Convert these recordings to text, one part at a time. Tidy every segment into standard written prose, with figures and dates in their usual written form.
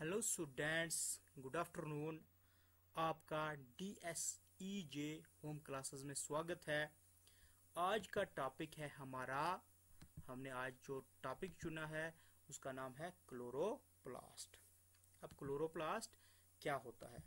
Hello students, good afternoon. आपका DSEJ home classes में स्वागत है। आज का टॉपिक है हमारा, हमने आज जो टॉपिक चुना है उसका नाम है क्लोरोप्लास्ट। अब क्लोरोप्लास्ट क्या होता है?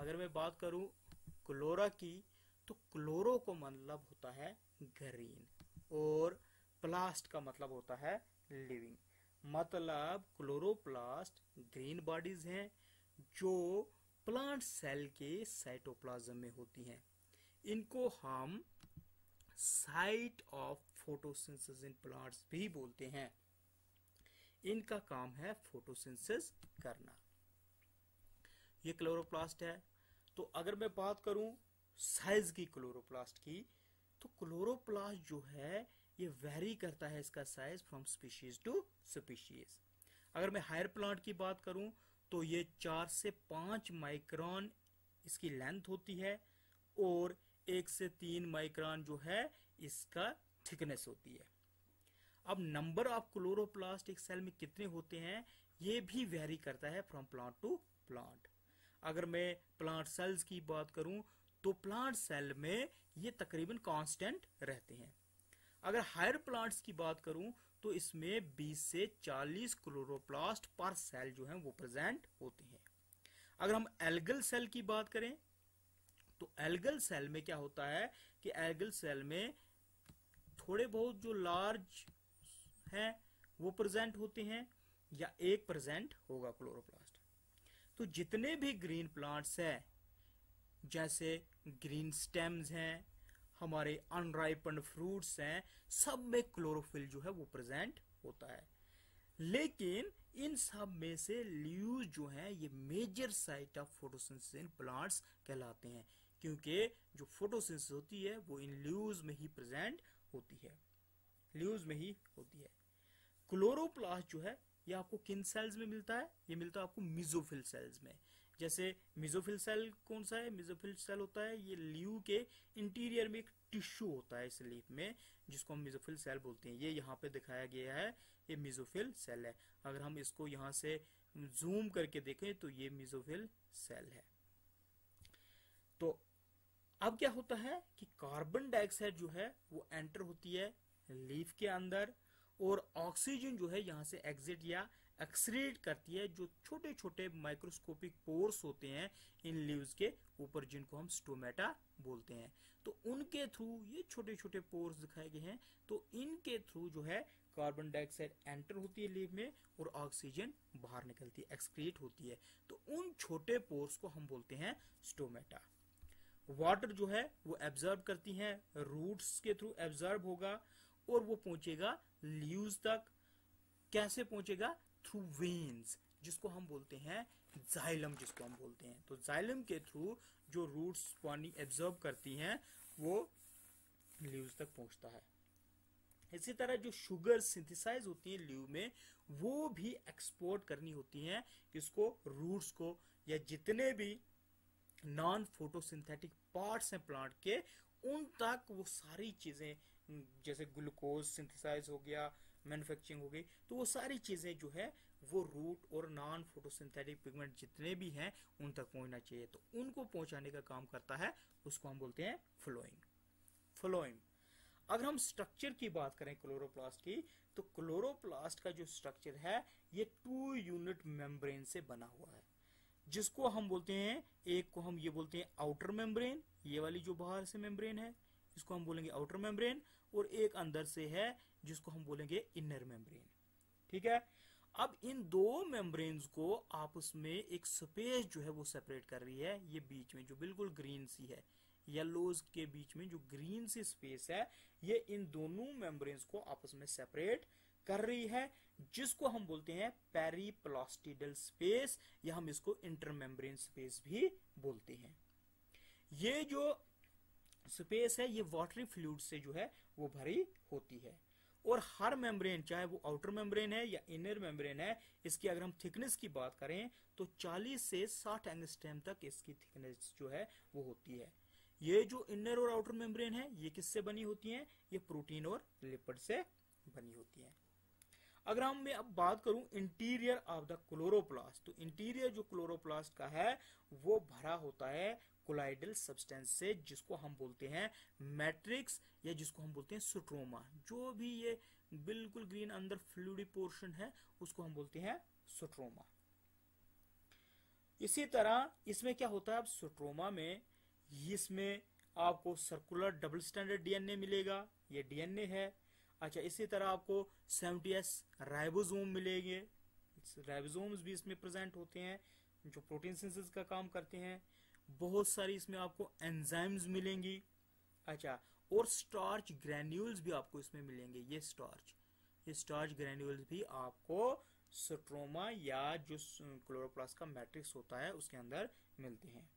अगर मैं बात करूं क्लोरा की, तो क्लोरो को मतलब होता है ग्रीन और प्लास्ट का मतलब होता है लिविंग। मतलब क्लोरोप्लास्ट ग्रीन बॉडीज हैं जो प्लांट सेल के साइटोप्लाज्म में होती हैं। इनको हम site of photosynthesis in plants भी बोलते हैं। इनका काम है फोटोसिंथेसिस करना। ये क्लोरोप्लास्ट है। तो अगर मैं बात करूं साइज की क्लोरोप्लास्ट की, तो क्लोरोप्लास्ट जो है ये वेरी करता है इसका size from species to species. अगर मैं हायर प्लांट की बात करूं तो ये 4 से 5 माइक्रोन इसकी लेंथ होती है और 1 से 3 माइक्रोन जो है इसका थिकनेस होती है। अब नंबर ऑफ क्लोरोप्लास्ट एक सेल में कितने होते हैं ये भी वेरी करता है फ्रॉम प्लांट टू प्लांट। अगर मैं प्लांट सेल्स की बात करूं तो प्लांट सेल में ये तकरीबन कांस्टेंट रहते हैं। अगर हायर प्लांट्स की बात करूं तो इसमें 20 से 40 क्लोरोप्लास्ट पर सेल जो है वो प्रेजेंट होते हैं। अगर हम एल्गल सेल की बात करें तो एल्गल सेल में क्या होता है कि एल्गल सेल में थोड़े बहुत जो लार्ज हैं वो प्रेजेंट होते हैं या एक प्रेजेंट होगा क्लोरोप्लास्ट। तो जितने भी ग्रीन प्लांट्स हैं, जैसे ग्रीन स्टेम्स हैं, हमारे अनराइपन्ड फ्रूट्स हैं, सब में क्लोरोफिल जो है वो प्रेजेंट होता है। लेकिन इन सब में से लीव्स जो हैं ये major site of photosynthesis in plants कहलाते हैं, क्योंकि जो फोटोसिंथेसिस होती है वो इन लीव्स में ही प्रेजेंट होती है, लीव्स में ही होती है। क्लोरोप्लास्ट जो है ये आपको किन सेल्स में मिलता है? ये मिलता है आपको मिजोफिल सेल्स में। जैसे मिजोफिल सेल कौन सा है? मिजोफिल सेल होता है ये लीव के इंटीरियर में एक टिश्यू होता है इस लीफ में, जिसको हम मिजोफिल सेल बोलते हैं। ये यहाँ पे दिखाया गया है, ये मिजोफिल सेल है। अगर हम इसको यहाँ से जूम करके देखें तो ये मिजोफिल सेल है। तो अब क्या होता है कि कार्बन डाइऑक्साइड जो है वो एंटर होती है लीफ के अंदर और ऑक्सीजन जो है यहां से एग्जिट या एक्सक्रीट करती है जो छोटे छोटे माइक्रोस्कोपिक पोर्स होते हैं इन लीव्स के ऊपर, जिनको हम स्टोमेटा बोलते हैं। तो उनके थ्रू ये छोटे छोटे पोर्स दिखाए गए हैं। तो इनके थ्रू जो है कार्बन डाइऑक्साइड एंटर होती है लीव में और ऑक्सीजन बाहर निकलती है, एक्सक्रीट होती है। तो उन छोटे पोर्स को हम बोलते हैं स्टोमेटा। वाटर जो है वो एब्जॉर्ब करती हैं, रूट्स के थ्रू एब्जॉर्ब होगा और वो पहुंचेगा लीव्स तक। कैसे पहुंचेगा? थ्रू वेन्स, जिसको हम बोलते हैं जाइलम, जिसको हम बोलते हैं। तो जाइलम के थ्रू जो रूट्स पानी एब्जॉर्ब करती हैं वो लीव्स तक पहुंचता है। इसी तरह जो शुगर सिंथेसाइज होती है लीव में, वो भी एक्सपोर्ट करनी होती हैं किसको? रूट्स को, या जितने भी नॉन फोटोसिंथेटिक पार्ट्स हैं प्लांट के, उन तक वो सारी चीजें, जैसे ग्लूकोज सिंथेसाइज हो गया, मैन्युफैक्चरिंग हो गई, तो वो सारी चीजें जो है वो रूट और नॉन फोटोसिंथेटिक पिगमेंट जितने भी हैं उन तक पहुंचना चाहिए। तो उनको पहुंचाने का काम करता है, उसको हम बोलते हैं फ्लोइंग। फ्लोइंग। अगर हम स्ट्रक्चर की बात करें क्लोरोप्लास्ट की, तो क्लोरोप्लास्ट का जो स्ट्रक्चर है ये 2 यूनिट मेम्ब्रेन से बना हुआ है, जिसको हम बोलते हैं, एक को हम ये बोलते हैं आउटर मेम्ब्रेन, ये वाली जो बाहर से मेम्ब्रेन है इसको हम बोलेंगे आउटर मेम्ब्रेन, और एक अंदर से है जिसको हम बोलेंगे इनर मेम्ब्रेन। ठीक है। अब इन दो मेम्ब्रेन्स को आपस में एक स्पेस जो है वो सेपरेट कर रही है। ये बीच में जो बिल्कुल ग्रीन सी है, येलोज के बीच में जो ग्रीन सी स्पेस है, ये इन दोनों मेम्ब्रेन्स को आपस में सेपरेट कर रही है, जिसको हम बोलते हैं पेरिप्लास्टिडल स्पेस, या हम इसको इंटरमेम्ब्रेन स्पेस भी बोलते हैं। ये जो स्पेस है ये वाटरी फ्लूइड से जो है वो भरी होती है। और हर मेम्ब्रेन, चाहे वो आउटर मेम्ब्रेन है या इनर मेम्ब्रेन है, इसकी अगर हम थिकनेस की बात करें तो 40 से 60 एंगस्ट्रॉम तक इसकी थिकनेस जो है वो होती है। ये जो इनर और आउटर मेम्ब्रेन है ये किससे बनी होती है? ये प्रोटीन और लिपिड से बनी होती है। अगर हम मैं अब बात करूं इंटीरियर ऑफ द क्लोरोप्लास्ट, तो इंटीरियर जो क्लोरोप्लास्ट का है वो भरा होता है कोलाइडल सब्सटेंस से, जिसको हम बोलते हैं मैट्रिक्स या जिसको हम बोलते हैं स्ट्रोमा। जो भी ये बिल्कुल ग्रीन अंदर फ्लूइडी पोर्शन है उसको हम बोलते हैं स्ट्रोमा। इसी तरह इसमें क्या होता है, अब स्ट्रोमा में इसमें आपको सर्कुलर डबल स्टैंडर्ड डीएनए मिलेगा, ये डीएनए है। अच्छा, इसी तरह आपको 70S राइबोसोम मिलेंगे, राइबोसोम्स भी इसमें प्रेजेंट होते हैं जो प्रोटीन सिंथेसिस का काम करते हैं। बहुत सारी इसमें आपको एंजाइम्स मिलेंगी। अच्छा, और स्टार्च ग्रैन्यूल्स भी आपको इसमें मिलेंगे। ये स्टार्च ग्रैन्यूल्स भी आपको स्ट्रोमा या जो क्लोरोप्लास्ट का मैट्रिक्स होता है उसके अंदर मिलते हैं।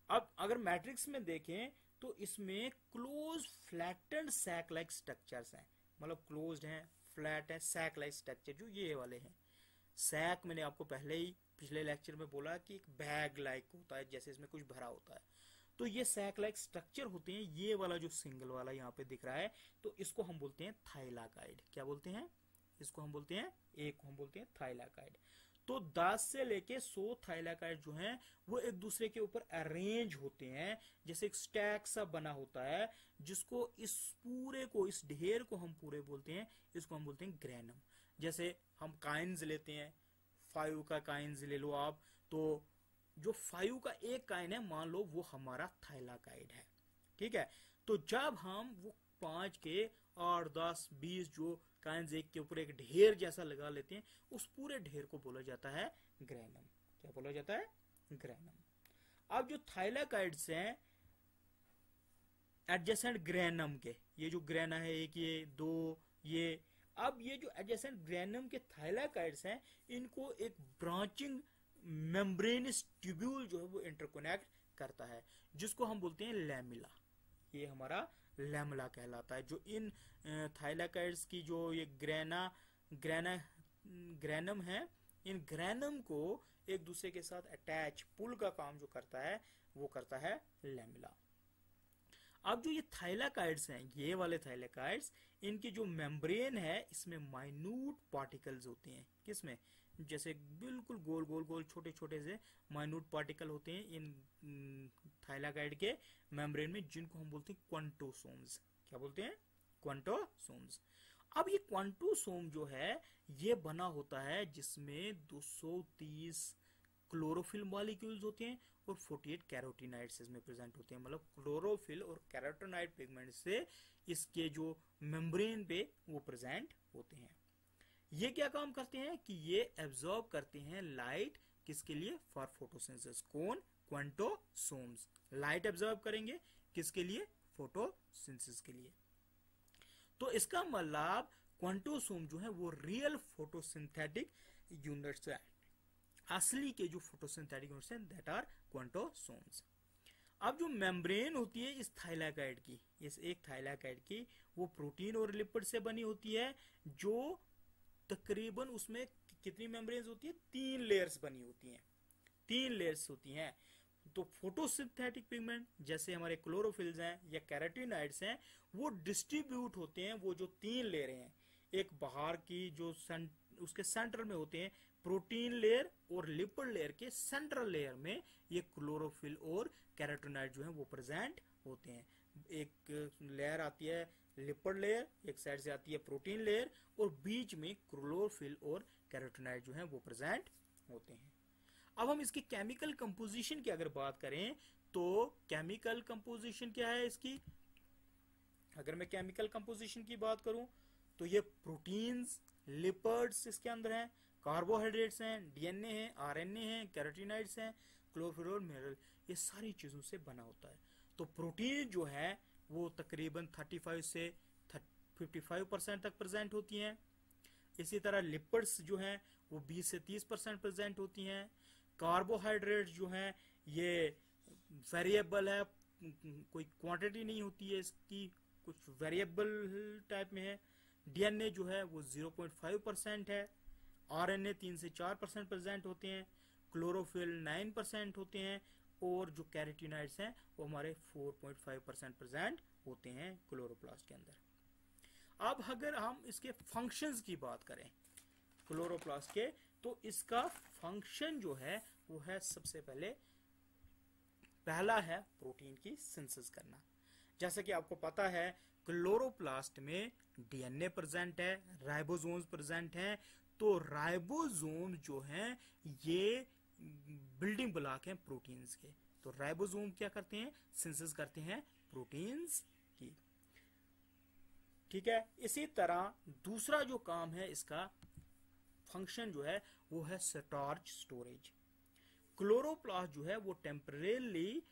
अब अगर मैट्रिक्स में देखें तो इसमें close flattened sac like structures हैं, मतलब क्लोज्ड हैं, फ्लैट है, सैक लाइक स्ट्रक्चर जो ये वाले हैं। सैक मैंने आपको पहले ही पिछले लेक्चर में बोला कि एक बैग लाइक होता है, जैसे इसमें कुछ भरा होता है, तो ये सैक लाइक स्ट्रक्चर होते हैं। ये वाला जो सिंगल वाला यहाँ पे दिख रहा है तो इसको हम बोलते हैं थाइलाकाइड। क्या बोलते हैं इसको? हम बोलते हैं, एक को हम बोलते हैं थाइलाकाइड। तो 10 से लेके 100 थाइलाकाइड जो हैं वो एक दूसरे के ऊपर अरेंज होते हैं, जैसे एक स्टैक सा बना होता है, जिसको इस पूरे को, इस ढेर को हम पूरे बोलते हैं, इसको हम बोलते हैं ग्रेनम। जैसे हम काइन्स लेते हैं, 5 का काइन्स ले लो आप, तो जो 5 का एक काइन है मान लो वो हमारा थाइलाकाइड है, ठीक है। तो जब हम वो 5 के 8, 10, 20 जो काइन्स एक के ऊपर एक ढेर जैसा लगा लेते हैं, उस पूरे ढेर को बोला जाता है ग्रेनम। क्या बोला जाता है? ग्रेनम। अब जो थाइलाकाइड्स हैं एडजेसेंट ग्रेनम के, ये जो ग्रेना है एक, ये दो, ये, अब ये जो एडजेसेंट ग्रेनम के थाइलाकाइड्स हैं इनको एक ब्रांचिंग मेम्ब्रेनस ट्यूब्यूल जो है वो इंटरकनेक्ट करता है, जिसको हम बोलते हैं लैमिला। ये हमारा लैमिला कहलाता है। जो इन थाइलाकाइड्स की जो ये ग्रेनम है, इन ग्रेनम को एक दूसरे के साथ अटैच, पुल का काम जो करता है वो करता है लैमिला। अब जो ये थाइलाकाइड्स हैं, ये वाले थाइलाकाइड्स, इनकी जो मेम्ब्रेन है इसमें माइन्यूट पार्टिकल्स होते हैं। किसमें? जैसे बिल्कुल गोल गोल गोल छोटे छोटे से माइन्यूट पार्टिकल होते हैं इन थाइलाकाइड के मेम्ब्रेन में, जिनको हम बोलते हैं क्वांटोसोम्स। क्या बोलते हैं? क्वांटोसोम्स। अब ये क्वांटोसोम जो है ये बना होता है जिसमें 230 क्लोरोफिल मॉलिक्यूल्स होते हैं और 48 कैरोटीनाइड्स इसमें प्रेजेंट होते हैं। मतलब क्लोरोफिल और कैरोटीनाइड पिगमेंट से इसके जो मेम्ब्रेन पे वो प्रेजेंट होते हैं। ये क्या काम करते हैं कि ये एब्जॉर्ब करते हैं लाइट, किसके लिए? For photosynthesis. कौन? क्वांटोसोम्स लाइट एब्जॉर्ब करेंगे, किसके लिए? फोटोसिंथेसिस के लिए। तो इसका मतलब क्वांटोसोम जो है वो रियल फोटोसिंथेटिक यूनिट्स है, असली के जो फोटोसिंथेटिक यूनिट्स हैं, दैट आर क्वांटोसोम्स। अब जो मेम्ब्रेन होती है इस थाइलाकाइड की, इस एक थाइलाकाइड की, वो प्रोटीन और लिपिड से बनी होती है, जो तकरीबन उसमें कितनी मेम्ब्रेन्स होती है? 3 लेयर्स बनी होती हैं, 3 लेयर्स होती हैं। तो फोटोसिंथेटिक पिगमेंट जैसे हमारे क्लोरोफिल्स हैं या कैरोटीनॉइड्स हैं, वो डिस्ट्रीब्यूट होते हैं, वो जो 3 लेयरें हैं, एक बाहर की जो उसके सेंटर में होते हैं प्रोटीन लेयर, और लिपिड लेयर के सेंट्रल लेयर में ये क्लोरोफिल और कैरोटीनॉइड जो है वो प्रेजेंट होते हैं। एक लेयर आती है लिपिड लेयर, एक साइड से आती है प्रोटीन लेयर, और बीच में क्लोरोफिल और कैरोटीनॉइड जो है वो प्रेजेंट होते हैं। अब हम इसकी केमिकल कंपोजिशन की अगर बात करें तो केमिकल कंपोजिशन क्या है इसकी? अगर मैं केमिकल कंपोजिशन की बात करूं तो ये प्रोटीन्स, लिपिड्स इसके अंदर हैं, कार्बोहाइड्रेट्स हैं, डीएनए हैं, आरएनए हैं, कैरोटीनॉइड्स हैं, क्लोरोफिल और मिनरल, ये सारी चीजों से बना होता है। तो प्रोटीन जो है वो तकरीबन 35 से 55% तक प्रेजेंट होती हैं। इसी तरह लिपिड्स जो हैं वो 20 से 30% प्रेजेंट होती हैं। कार्बोहाइड्रेट्स जो हैं ये वेरिएबल है, कोई क्वांटिटी नहीं होती है इसकी, कुछ वेरिएबल टाइप में है। डीएनए जो है वो 0.5% है, आरएनए 3 से 4% प्रेजेंट होते हैं, क्लोरोफिल 9% होते हैं, और जो कैरोटीनॉइड्स हैं वो हमारे 4.5% प्रेजेंट होते हैं क्लोरोप्लास्ट के अंदर। अब अगर हम इसके फंक्शंस की बात करें, क्लोरोप्लास्ट के। तो इसका फंक्शन जो है वो है सबसे पहला है प्रोटीन की सिंथेसिस करना। जैसा कि आपको पता है क्लोरोप्लास्ट में डीएनए प्रेजेंट है, राइबोसोम्स प्रेजेंट हैं। तो राइबोसोम जो हैं ये बिल्डिंग ब्लॉक हैं प्रोटीन्स के। तो राइबोसोम क्या करते हैं, सिंथेसिस करते हैं प्रोटीन्स की। ठीक है, इसी तरह दूसरा जो काम है इसका फंक्शन जो है वो है स्टार्च स्टोरेज। क्लोरोप्लास्ट जो है वो टेम्परेली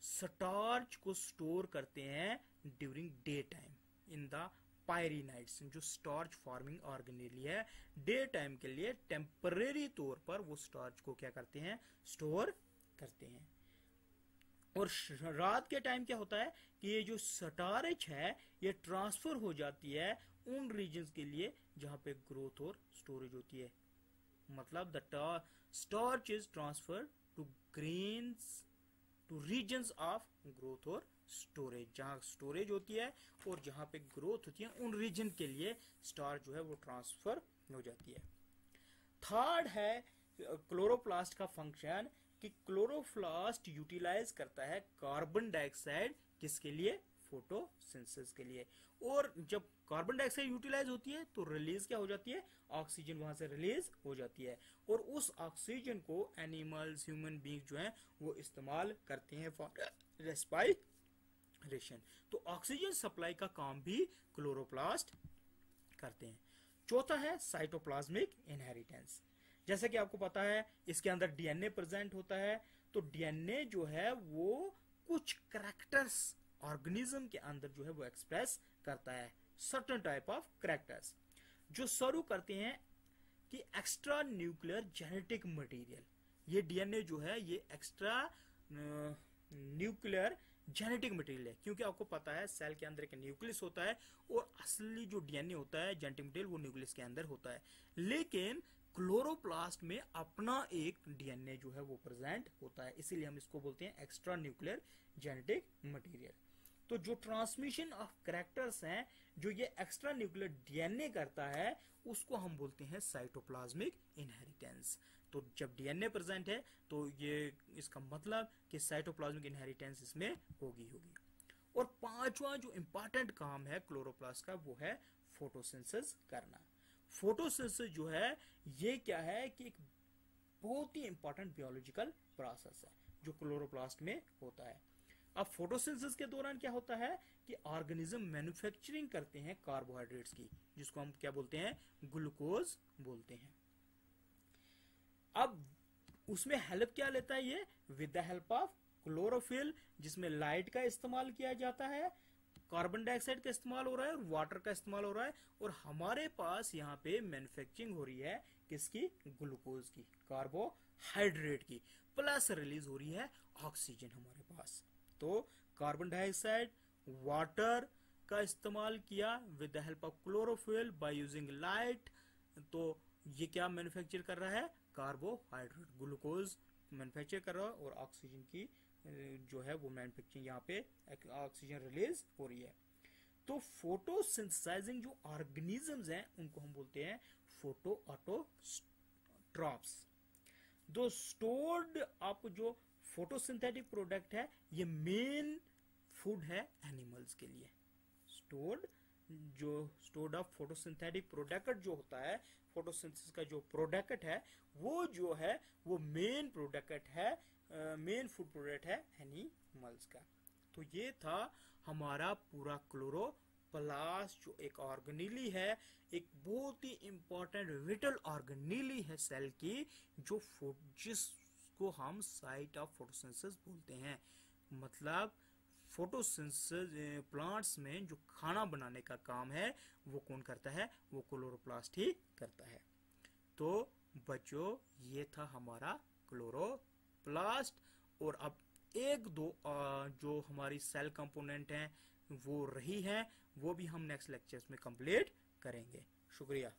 स्टार्च को स्टोर करते हैं during day time in the pyrenoids, जो स्टार्च फॉर्मिंग ऑर्गेनेली है। डे टाइम के लिए टेम्परेरी तौर पर वो स्टार्च को क्या करते हैं, स्टोर करते हैं। और रात के टाइम क्या होता है कि ये जो स्टार्च है ये ट्रांसफर हो जाती है उन रीजन्स के लिए जहां पे ग्रोथ और स्टोरेज होती है। मतलब the starch is transfer to grains to regions of growth और स्टोरेज, जहां स्टोरेज होती है और जहां पे ग्रोथ होती है उन रीजन के लिए स्टार्च जो है वो ट्रांसफर हो जाती है। थर्ड है क्लोरोप्लास्ट का फंक्शन कि क्लोरोप्लास्ट यूटिलाइज करता है कार्बन डाइऑक्साइड किसके लिए, फोटोसिंथेसिस के लिए। और जब कार्बन डाइऑक्साइड यूटिलाइज होती है तो रिलीज क्या हो जाती है, ऑक्सीजन वहां से रिलीज हो जाती है। और उस ऑक्सीजन को एनिमल्स, ह्यूमन बींग जो है वो इस्तेमाल करते हैं फॉर रेस्पिरेशन। तो ऑक्सीजन सप्लाई का काम भी क्लोरोप्लास्ट करते हैं। चौथा है साइटोप्लाज्मिक इनहेरिटेंस। जैसा कि आपको पता है इसके अंदर डीएनए प्रेजेंट होता है। तो डीएनए जो है वो कुछ करैक्टर्स ऑर्गेनिज्म के अंदर जो है वो एक्सप्रेस करता है, सर्टेन टाइप ऑफ करैक्टर्स जो शुरू करते हैं कि एक्स्ट्रा न्यूक्लियर जेनेटिक मटेरियल। ये डीएनए जो है ये एक्स्ट्रा न्यूक्लियर जेनेटिक मटेरियल है, क्योंकि आपको पता है सेल के अंदर एक न्यूक्लियस होता है और असली जो डीएनए होता है जेनेटिक मटेरियल वो न्यूक्लियस के अंदर होता है। लेकिन क्लोरोप्लास्ट में अपना एक डीएनए जो है वो प्रेजेंट होता है, इसीलिए हम इसको बोलते हैं एक्स्ट्रा न्यूक्लियर जेनेटिक मटेरियल। तो जो ट्रांसमिशन ऑफ करैक्टर्स हैं जो ये एक्स्ट्रा न्यूक्लियर डीएनए करता है उसको हम बोलते हैं साइटोप्लाज्मिक इनहेरिटेंस। तो जब डीएनए प्रेजेंट है तो ये इसका मतलब कि साइटोप्लाज्मिक इनहेरिटेंस इसमें होगी। और पांचवा जो इंपॉर्टेंट काम है क्लोरोप्लास्ट का वो है फोटोसिंथेसिस करना। फोटोसिंथेसिस जो है ये क्या है कि एक बहुत ही इंपॉर्टेंट बायोलॉजिकल प्रोसेस है जो क्लोरोप्लास्ट में होता है। अब फोटोसिंथेसिस के दौरान क्या होता है कि ऑर्गेनिज्म मैन्युफैक्चरिंग करते हैं कार्बोहाइड्रेट्स की, जिसको हम क्या बोलते हैं, ग्लूकोज बोलते हैं। अब उसमें हेल्प क्या लेता है ये, with the help of chlorophyll, जिसमें लाइट का इस्तेमाल किया जाता है, कार्बन डाइऑक्साइड का इस्तेमाल हो रहा है और वाटर का इस्तेमाल हो रहा है। और हमारे पास यहाँ पे मैन्युफैक्चरिंग हो रही है किसकी, ग्लूकोज की, कार्बोहाइड्रेट की, प्लस रिलीज हो रही है ऑक्सीजन हमारे पास। तो कार्बन डाइऑक्साइड, वाटर का इस्तेमाल किया with the help of chlorophyll by using light. तो ये क्या मैन्युफैक्चर कर रहा है, कार्बोहाइड्रेट, ग्लूकोज मैन्युफैक्चर कर रहा है और ऑक्सीजन की जो है वो मैन्युफैक्चरिंग, यहाँ पे ऑक्सीजन रिलीज हो रही है। तो फोटोसिंथेसाइजिंग जो ऑर्गेनिजम्स हैं उनको हम बोलते हैं फोटो ऑटोट्रॉप्स। दो स्टोर्ड अप जो फोटोसिंथेटिक प्रोडक्ट है ये मेन फूड है एनिमल्स के लिए। स्टोर्ड अप फोटोसिंथेटिक प्रोडक्ट जो होता है, फोटोसिंथेसिस का जो प्रोडक्ट है वो जो है वो मेन प्रोडक्ट है, मेन फूड प्रोडक्ट है एनिमल्स का। तो ये था हमारा पूरा क्लोरोप्लास्ट जो एक ऑर्गेनेली है, एक बहुत ही इंपॉर्टेंट विटल ऑर्गेनेली है सेल की, जो जिसको हम साइट ऑफ फोटोसिंथेसिस बोलते हैं। मतलब फोटोसिंथेसिस प्लांट्स में जो खाना बनाने का काम है वो कौन करता है, वो क्लोरोप्लास्ट ही करता है। तो बच्चों ये था हमारा क्लोरोप्लास्ट। और अब एक दो जो हमारी सेल कंपोनेंट हैं वो रही हैं, वो भी हम नेक्स्ट लेक्चर्स में कंप्लीट करेंगे। शुक्रिया।